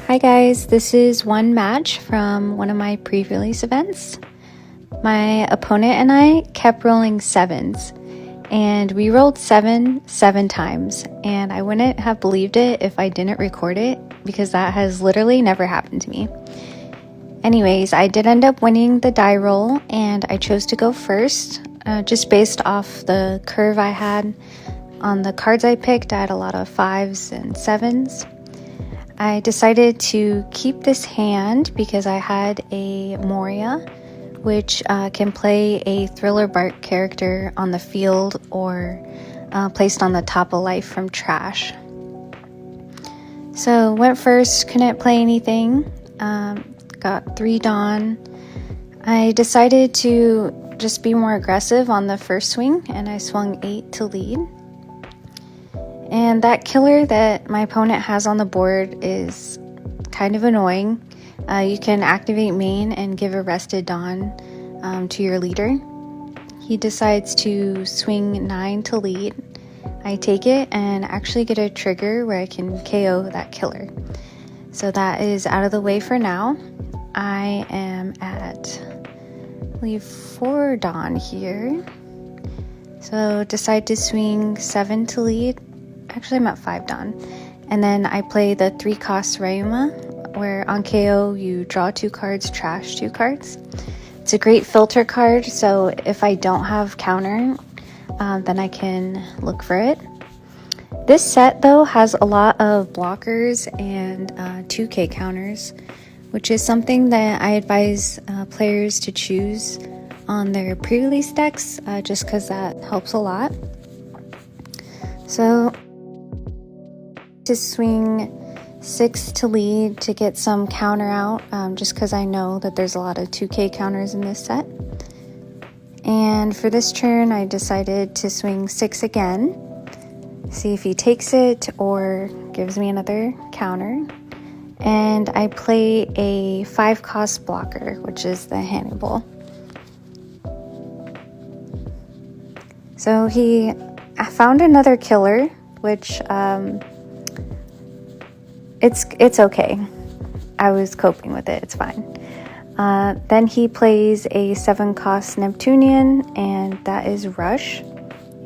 Hi guys, this is one match from one of my pre-release events. My opponent and I kept rolling sevens, and we rolled seven times, and I wouldn't have believed it if I didn't record it because that has literally never happened to me. Anyways, I did end up winning the die roll, and I chose to go first, just based off the curve I had on the cards I picked. I had a lot of fives and sevens. I decided to keep this hand because I had a Moria, which can play a Thriller Bark character on the field or placed on the top of life from trash. So went first, couldn't play anything, got 3 Dawn. I decided to just be more aggressive on the first swing, and I swung 8 to lead. And that killer that my opponent has on the board is kind of annoying. You can activate main and give a rested Dawn to your leader. He decides to swing 9 to lead. I take it and actually get a trigger where I can KO that killer. So that is out of the way for now. I am at, I believe, 4 Dawn here. So decide to swing 7 to lead. Actually, I'm at 5 Dawn. And then I play the 3-cost Ryuma, where on KO you draw 2 cards, trash 2 cards. It's a great filter card, so if I don't have counter, then I can look for it. This set, though, has a lot of blockers and 2K counters, which is something that I advise players to choose on their pre-release decks, just because that helps a lot. So to swing 6 to lead to get some counter out, just because I know that there's a lot of 2K counters in this set. And for this turn, I decided to swing 6 again, see if he takes it or gives me another counter. And I play a 5-cost blocker, which is the Hannibal. So I found another killer, which it's okay. I was coping with it. It's fine. Then he plays a 7-cost Neptunian, and that is Rush.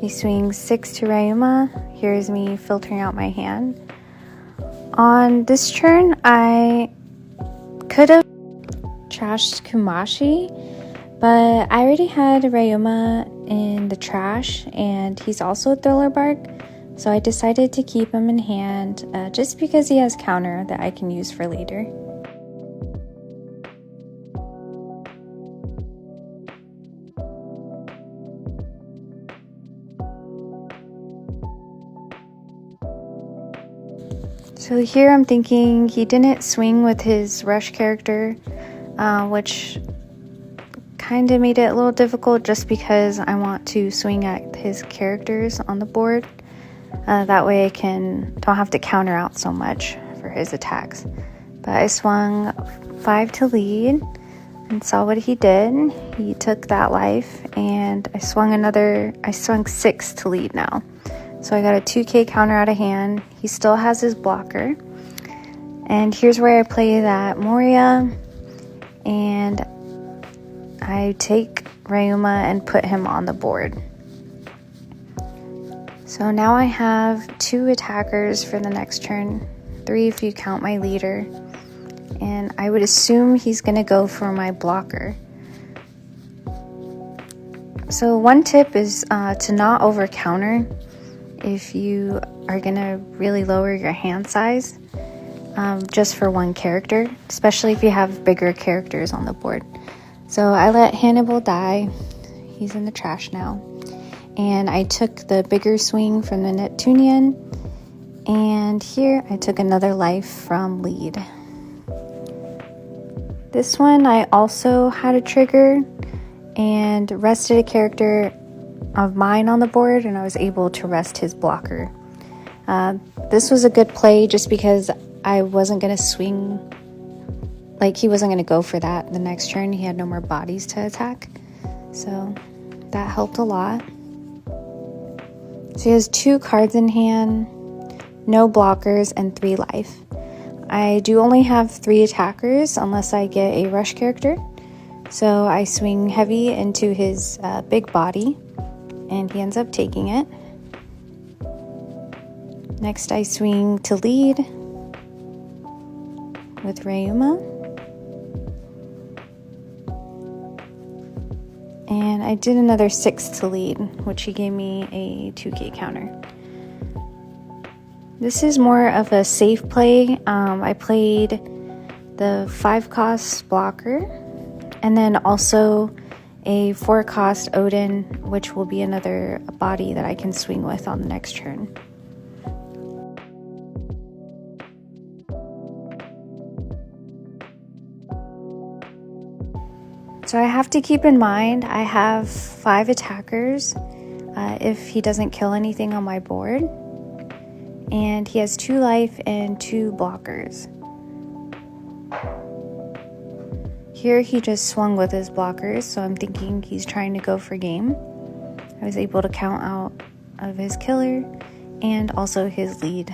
He swings 6 to Ryuma. Here's me filtering out my hand. On this turn, I could have trashed Kumashi, but I already had Ryuma in the trash, and he's also a Thriller Bark. So I decided to keep him in hand just because he has counter that I can use for later. So here I'm thinking he didn't swing with his Rush character, which kind of made it a little difficult just because I want to swing at his characters on the board. That way I don't have to counter out so much for his attacks. But I swung 5 to lead and saw what he did. He took that life, and I swung 6 to lead now. So I got a 2K counter out of hand. He still has his blocker. And here's where I play that Moria, and I take Ryuma and put him on the board. So now I have 2 attackers for the next turn, 3 if you count my leader, and I would assume he's going to go for my blocker. So one tip is to not over counter if you are going to really lower your hand size just for one character, especially if you have bigger characters on the board. So I let Hannibal die. He's in the trash now. And I took the bigger swing from the Neptunian, and here I took another life from lead. This one I also had a trigger and rested a character of mine on the board, and I was able to rest his blocker. This was a good play just because I wasn't going to swing, like he wasn't going to go for that the next turn. He had no more bodies to attack, so that helped a lot. So he has 2 cards in hand, no blockers, and 3 life. I do only have 3 attackers unless I get a rush character. So I swing heavy into his big body, and he ends up taking it. Next I swing to lead with Ryuma. And I did another 6 to lead, which he gave me a 2k counter. This is more of a safe play. I played the 5-cost blocker, and then also a 4-cost Odin, which will be another body that I can swing with on the next turn. So I have to keep in mind I have 5 attackers if he doesn't kill anything on my board. And he has 2 life and 2 blockers. Here he just swung with his blockers, so I'm thinking he's trying to go for game. I was able to count out of his killer and also his lead.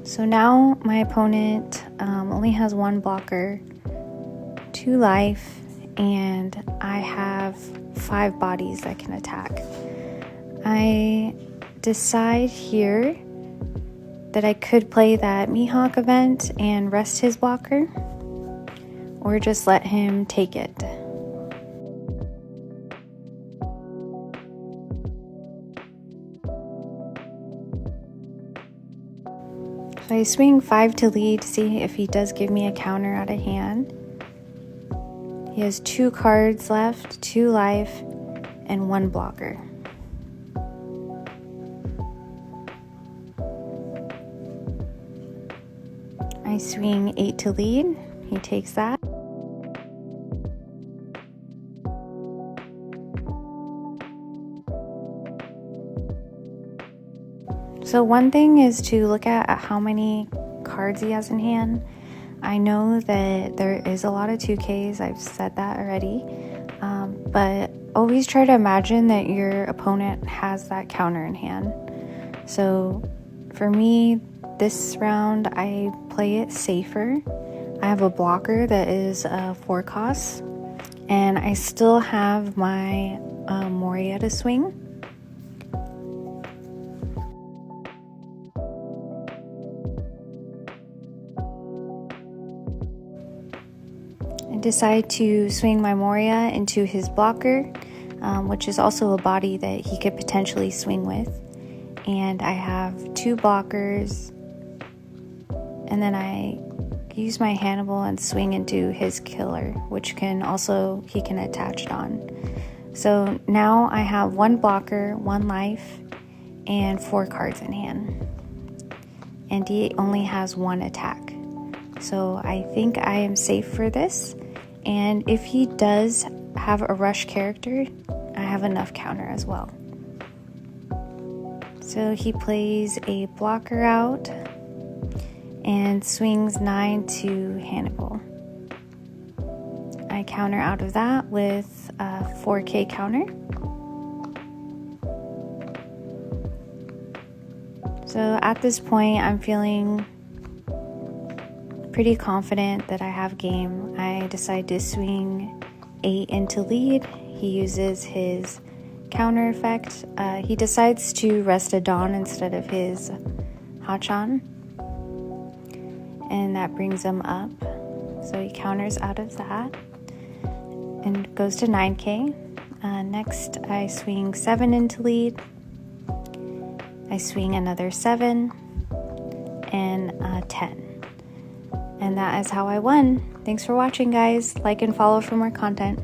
So now my opponent only has 1 blocker, 2 life, and I have 5 bodies that can attack. I decide here that I could play that Mihawk event and rest his blocker, or just let him take it. So I swing 5 to lead to see if he does give me a counter out of hand. He has 2 cards left, 2 life, and 1 blocker. I swing 8 to lead, he takes that. So one thing is to look at how many cards he has in hand. I know that there is a lot of 2Ks, I've said that already, but always try to imagine that your opponent has that counter in hand. So for me, this round I play it safer. I have a blocker that is 4 costs, and I still have my Moria to swing. Decide to swing my Moria into his blocker, which is also a body that he could potentially swing with. And I have 2 blockers, and then I use my Hannibal and swing into his killer, which he can attach it on. So now I have 1 blocker, 1 life, and 4 cards in hand. And he only has 1 attack. So I think I am safe for this. And if he does have a rush character, I have enough counter as well. So he plays a blocker out and swings 9 to Hannibal. I counter out of that with a 4k counter. So at this point, I'm feeling pretty confident that I have game. I decide to swing 8 into lead. He uses his counter effect. He decides to rest a Dawn instead of his Hachan, and that brings him up. So he counters out of that and goes to 9k. Next I swing 7 into lead. I swing another 7 and 10. And that is how I won. Thanks for watching, guys. Like and follow for more content.